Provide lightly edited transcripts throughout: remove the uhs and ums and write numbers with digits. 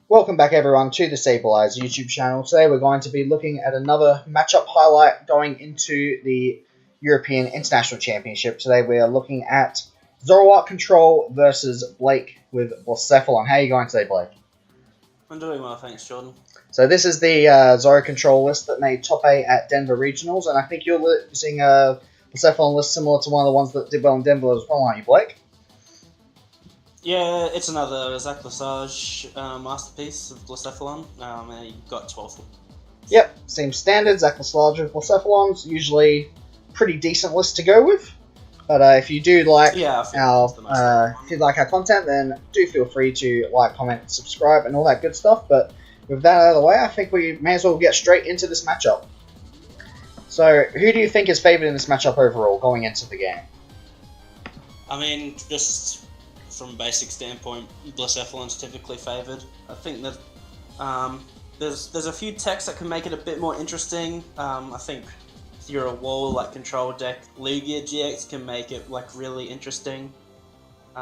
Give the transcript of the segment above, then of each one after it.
Welcome back everyone to the Stabilize YouTube channel. Today we're going to be looking at another matchup highlight going into the European International Championship. Today we are looking at Zoroark Control versus Blake with Blacephalon. How are you going today, Blake? I'm doing well, thanks, Jordan. So this is the Zoro Control list that made top 8 at Denver Regionals, and I think you're using a Blacephalon list similar to one of the ones that did well in Denver as well, aren't you, Blake? Yeah, it's another Zach Lesage masterpiece of Blacephalon. And he got 12th. Yep, seems standard. Zach Lesage with Blacephalon's usually pretty decent list to go with. But if you do like if you like our content, then do feel free to like, comment, subscribe, and all that good stuff. But with that out of the way, I think we may as well get straight into this matchup. So, who do you think is favored in this matchup overall going into the game? I mean, just from a basic standpoint, Blacephalon's typically favored. I think that there's a few techs that can make it a bit more interesting. I think if you're a wall like control deck, Lugia GX can make it like really interesting.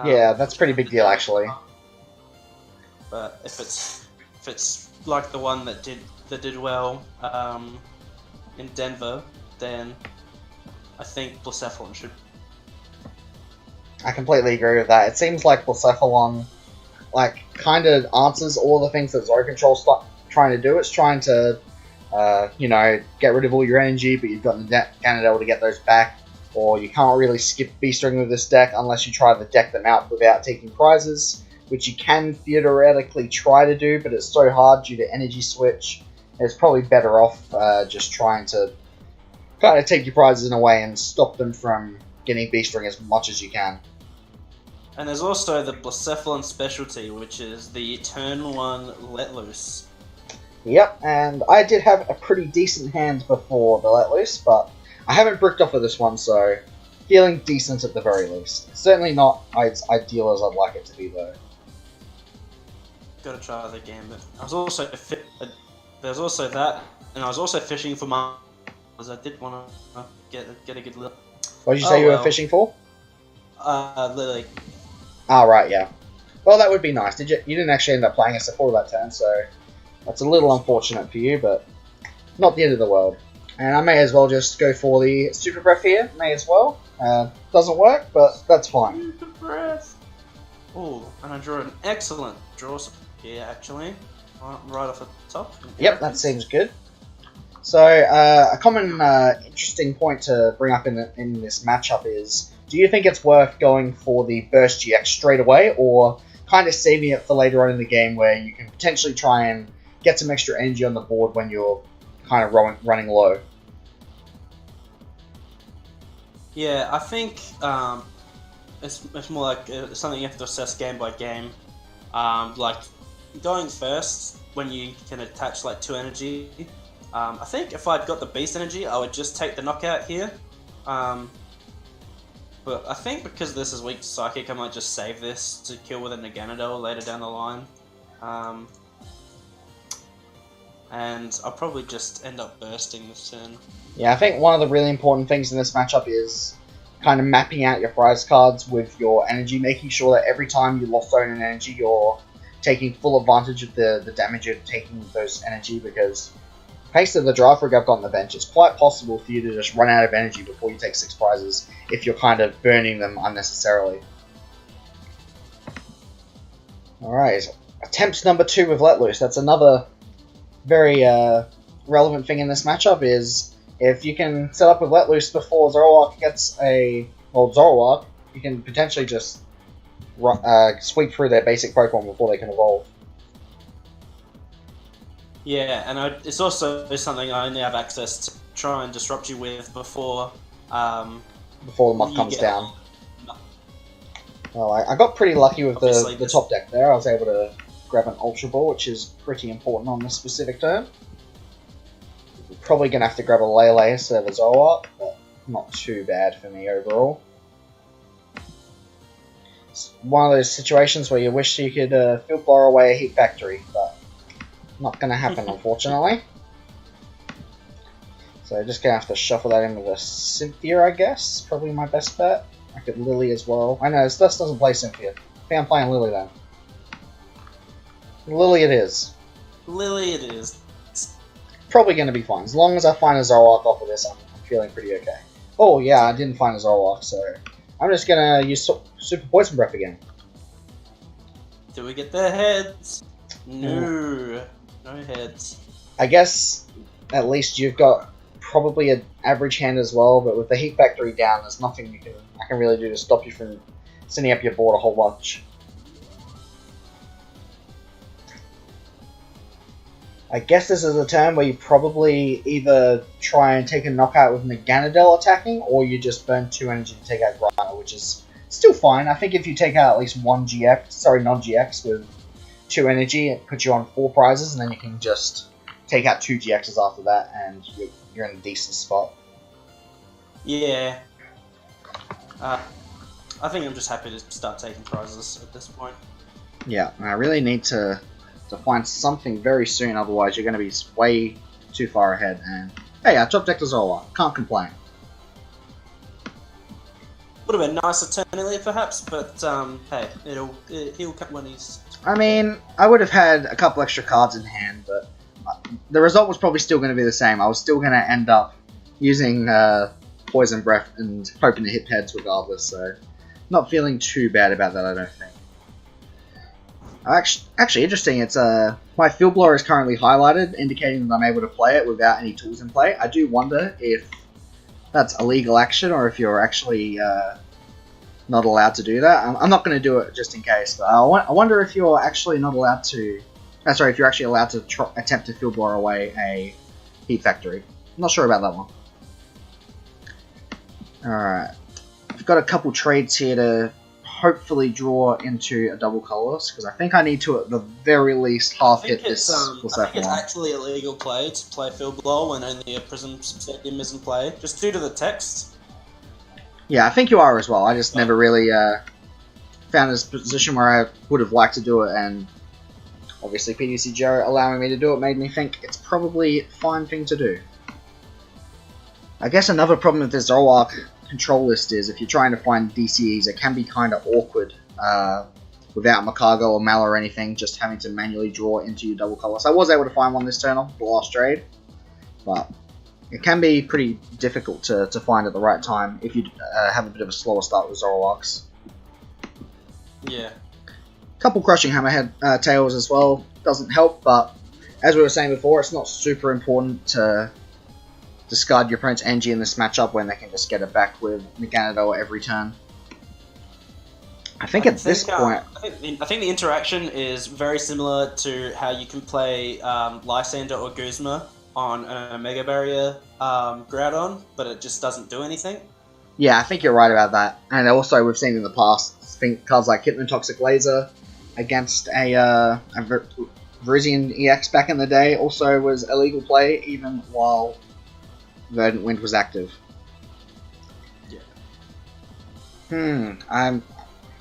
Yeah, that's a pretty big deal actually. But if it's like the one that did well in Denver, then I think Blacephalon should. I completely agree with that. It seems like Blacephalon kind of answers all the things that Zoro Control's trying to do. It's trying to get rid of all your energy, but you've got Ganondorf to get those back, or you can't really skip B-String with this deck unless you try to deck them out without taking prizes, which you can theoretically try to do, but it's so hard due to energy switch. It's probably better off just trying to kind of take your prizes in a way and stop them from getting B-String as much as you can. And there's also the Blacephalon specialty, which is the turn 1 Let Loose. Yep, and I did have a pretty decent hand before the Let Loose, but I haven't bricked off of this one, so feeling decent at the very least. Certainly not as ideal as I'd like it to be, though. Gotta try the game, but I was also there's also that, and I was also fishing for my, because I did want to get a good look. What did you say you were fishing for? Lily. Ah, right, yeah. Well, that would be nice. You didn't actually end up playing a support that turn, so that's a little unfortunate for you, but not the end of the world. And I may as well just go for the Super Breath here. May as well. Doesn't work, but that's fine. Super Breath. Oh, and I drew an excellent draw here, actually. Right off the top. Yep, that seems good. So, a common interesting point to bring up in this matchup is, do you think it's worth going for the Burst GX straight away, or kind of saving it for later on in the game where you can potentially try and get some extra energy on the board when you're kind of running low? Yeah, I think it's more like something you have to assess game by game. Like, going first, when you can attach like 2 energy, I think if I'd got the Beast Energy, I would just take the knockout here. But I think because this is weak to Psychic, I might just save this to kill with a Naganadel later down the line. And I'll probably just end up bursting this turn. Yeah, I think one of the really important things in this matchup is kind of mapping out your prize cards with your energy, making sure that every time you lost zone an energy, you're taking full advantage of the damage you're taking with those energy, because based on the draft rig I've got on the bench, it's quite possible for you to just run out of energy before you take 6 prizes if you're kind of burning them unnecessarily. Alright, attempts number 2 with Let Loose. That's another very relevant thing in this matchup, is if you can set up with Let Loose before Zoroark gets Zoroark, you can potentially just sweep through their basic Pokemon before they can evolve. Yeah, and it's also something I only have access to try and disrupt you with before the moth comes down. Well, I got pretty lucky with the top deck there. I was able to grab an Ultra Ball, which is pretty important on this specific turn. We're probably going to have to grab a Lele instead of a Zoroark, but not too bad for me overall. It's one of those situations where you wish you could field blow away a Heat Factory, but not going to happen, unfortunately. So just going to have to shuffle that in with a Cynthia, I guess. Probably my best bet. I could Lily as well. I know, this doesn't play Cynthia. I think I'm playing Lily then. Lily it is. Lily it is. Probably going to be fine. As long as I find a Zoroark off of this, I'm feeling pretty okay. Oh, yeah, I didn't find a Zoroark, so I'm just going to use Super Poison Breath again. Do we get their heads? No. No heads. I guess at least you've got probably an average hand as well, but with the heat factory down, there's nothing I can really do to stop you from sending up your board a whole bunch. I guess this is a turn where you probably either try and take a knockout with Meganadel attacking, or you just burn 2 energy to take out Griner, which is still fine. I think if you take out at least one non-GX with 2 energy, it puts you on 4 prizes, and then you can just take out 2 GXs after that, and you're in a decent spot. Yeah. I think I'm just happy to start taking prizes at this point. Yeah, and I really need to find something very soon, otherwise you're going to be way too far ahead. And hey, I top decked a Zoroark. Can't complain. Would have been nicer turn earlier, perhaps, but hey, he'll come when he's. I mean, I would have had a couple extra cards in hand, but the result was probably still going to be the same. I was still going to end up using Poison Breath and hoping to hit heads regardless, so not feeling too bad about that, I don't think. Actually, interesting, it's my Field Blower is currently highlighted, indicating that I'm able to play it without any tools in play. I do wonder if that's illegal action, or if you're actually not allowed to do that. I'm not going to do it just in case, but I wonder if you're actually not allowed to... sorry, if you're actually allowed to attempt to Field Blower away a Heat Factory. I'm not sure about that one. Alright. I've got a couple trades here to hopefully draw into a double colorless, because I think I need to at the very least half hit this. I think it's actually illegal play to play Field Blower when only a Prism Stadium is in play, just due to the text. Yeah, I think you are as well. I just never really found this position where I would have liked to do it, and obviously PDC Joe allowing me to do it made me think it's probably a fine thing to do. I guess another problem with this Zoroark control list is if you're trying to find DCEs, it can be kind of awkward without Makago or Mal or anything, just having to manually draw into your double color. So I was able to find one this turn on the last trade, but it can be pretty difficult to find at the right time if you have a bit of a slower start with Zoroarks. Yeah. Couple Crushing Hammerhead tails as well doesn't help, but as we were saying before, it's not super important to discard your opponent's Engie in this matchup when they can just get it back with Meganadel every turn. I think at this point... I think the interaction is very similar to how you can play Lysander or Guzma on a Mega Barrier Groudon, but it just doesn't do anything. Yeah, I think you're right about that. And also, we've seen in the past, I think cards like Hypnotoxic Laser against a Virizion EX back in the day also was illegal play, even while Verdant Wind was active. Yeah. I'm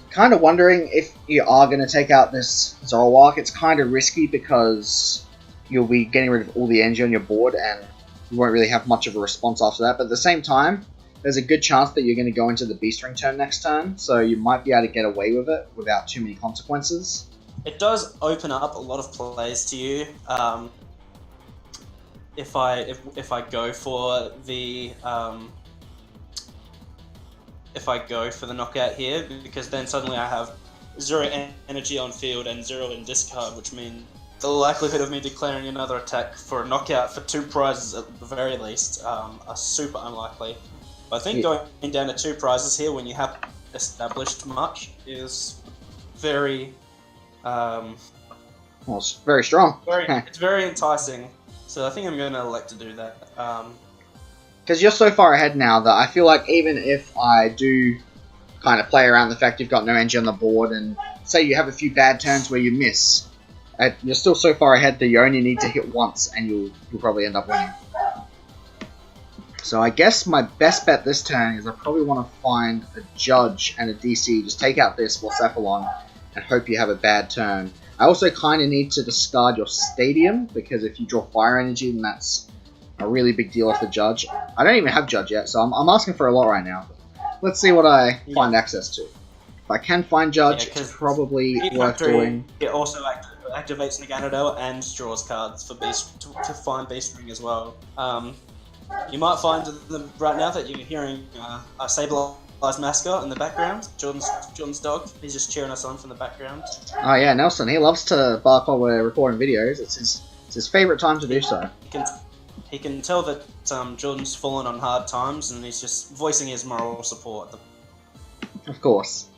kind of wondering if you are going to take out this Zoroark. It's kind of risky because you'll be getting rid of all the energy on your board and you won't really have much of a response after that. But at the same time, there's a good chance that you're going to go into the Beast Ring turn next turn, so you might be able to get away with it without too many consequences. It does open up a lot of plays to you. If I go for the knockout here, because then suddenly I have 0 energy on field and 0 in discard, which means the likelihood of me declaring another attack for a knockout for 2 prizes at the very least are super unlikely. But I think going down to 2 prizes here when you have established much is very well, it's very strong. It's very enticing. So I think I'm going to elect to do that. Because you're so far ahead now that I feel like even if I do kind of play around the fact you've got no energy on the board and say you have a few bad turns where you miss, you're still so far ahead that you only need to hit once and you'll probably end up winning. So I guess my best bet this turn is I probably want to find a Judge and a DC, just take out this Blacephalon and hope you have a bad turn. I also kind of need to discard your Stadium, because if you draw Fire Energy, then that's a really big deal off the Judge. I don't even have Judge yet, so I'm asking for a lot right now. Let's see what I find access to. If I can find Judge, it's probably worth doing. It also activates Naganadel and draws cards for to find Beast Ring as well. You might find right now that you're hearing a Sableye mascot in the background. Jordan's dog. He's just cheering us on from the background. Oh yeah, Nelson. He loves to bark while we're recording videos. It's his favourite time to do so. He can tell that Jordan's fallen on hard times, and he's just voicing his moral support. Of course.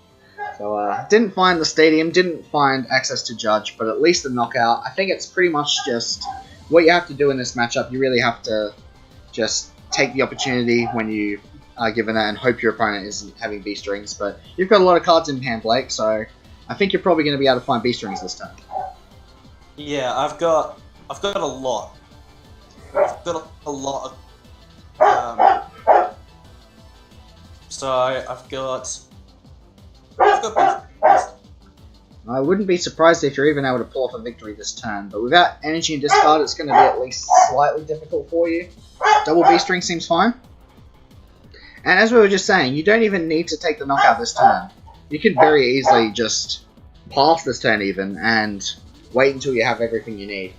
So, didn't find the stadium, didn't find access to judge, but at least the knockout. I think it's pretty much just what you have to do in this matchup. You really have to just take the opportunity when you are given that and hope your opponent isn't having beast rings. But you've got a lot of cards in hand, Blake, so I think you're probably going to be able to find beast rings this time. Yeah, I've got a lot. I've got a lot of. So I've got. I wouldn't be surprised if you're even able to pull off a victory this turn, but without energy and discard, it's going to be at least slightly difficult for you. Double beast ring seems fine. And as we were just saying, you don't even need to take the knockout this turn. You can very easily just pass this turn even and wait until you have everything you need.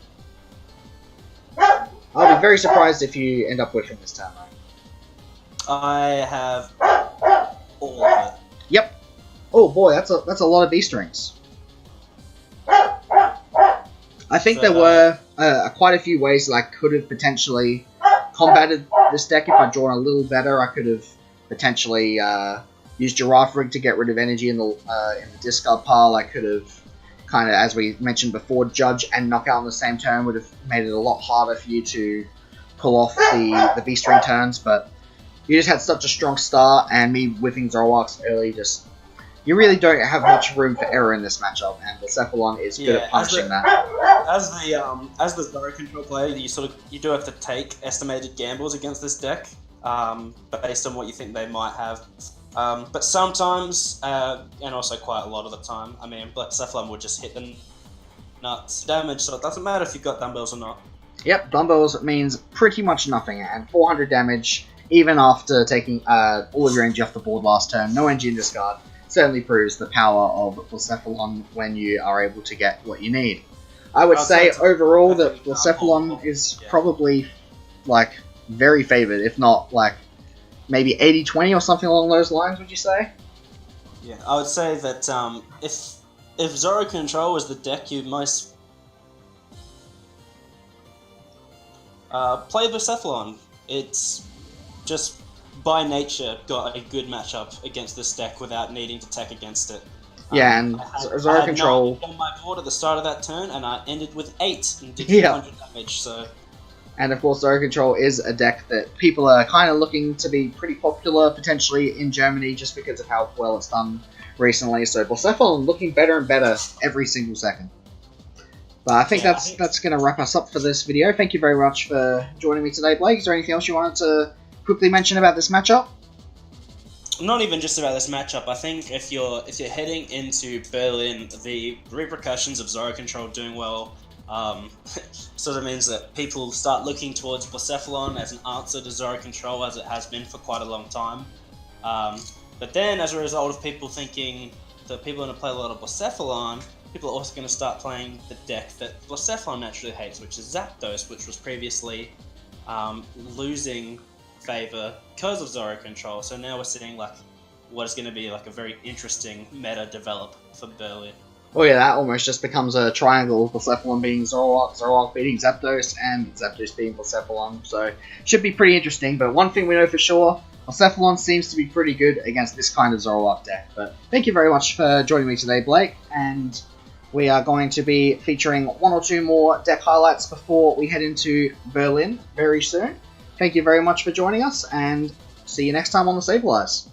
I'll be very surprised if you end up whiffing this turn, though. I have all of it. Yep. Oh boy, that's a lot of beast rings. I think there were quite a few ways that I could have potentially combated this deck if I'd drawn a little better. I could have potentially used Giraffe Rig to get rid of energy in the discard pile. I could have kind of, as we mentioned before, Judge and Knockout on the same turn would have made it a lot harder for you to pull off the beast ring turns, but you just had such a strong start, and me whiffing Zoroarks early just... You really don't have much room for error in this matchup, and Blacephalon is good at punishing that. As the Zoro control player, you do have to take estimated gambles against this deck, based on what you think they might have. But sometimes, and also quite a lot of the time, I mean, Blacephalon would just hit the nuts damage, so it doesn't matter if you've got dumbbells or not. Yep, dumbbells means pretty much nothing, and 400 damage, even after taking all of your energy off the board last turn, no energy in discard, certainly proves the power of Blacephalon when you are able to get what you need. I would say overall that Blacephalon is probably like very favoured, if not like maybe 80-20 or something along those lines, would you say? Yeah, I would say that if Zoro Control was the deck you most play Blacephalon, it's just by nature got a good matchup against this deck without needing to tech against it. Yeah, and Zoro Control... I had 9 on my board at the start of that turn, and I ended with 8 and did 200 damage, so... And of course, Zoro Control is a deck that people are kind of looking to be pretty popular, potentially, in Germany, just because of how well it's done recently. So Blacephalon looking better and better every single second. But I think that's going to wrap us up for this video. Thank you very much for joining me today, Blake. Is there anything else you wanted to quickly mention about this matchup? Not even just about this matchup. I think if you're heading into Berlin, the repercussions of Zoro Control doing well sort of means that people start looking towards Blacephalon as an answer to Zoro Control, as it has been for quite a long time. But then, as a result of people thinking that people are going to play a lot of Blacephalon, people are also going to start playing the deck that Blacephalon naturally hates, which is Zapdos, which was previously losing favor because of Zoro Control. So now we're seeing like what is going to be like a very interesting meta develop for Berlin. Oh yeah, that almost just becomes a triangle, Blacephalon beating Zoroark, Zoroark beating Zapdos, and Zapdos beating Blacephalon, so should be pretty interesting. But one thing we know for sure, Blacephalon seems to be pretty good against this kind of Zoroark deck. But thank you very much for joining me today, Blake, and we are going to be featuring 1 or 2 more deck highlights before we head into Berlin very soon. Thank you very much for joining us, and see you next time on the Sableyes.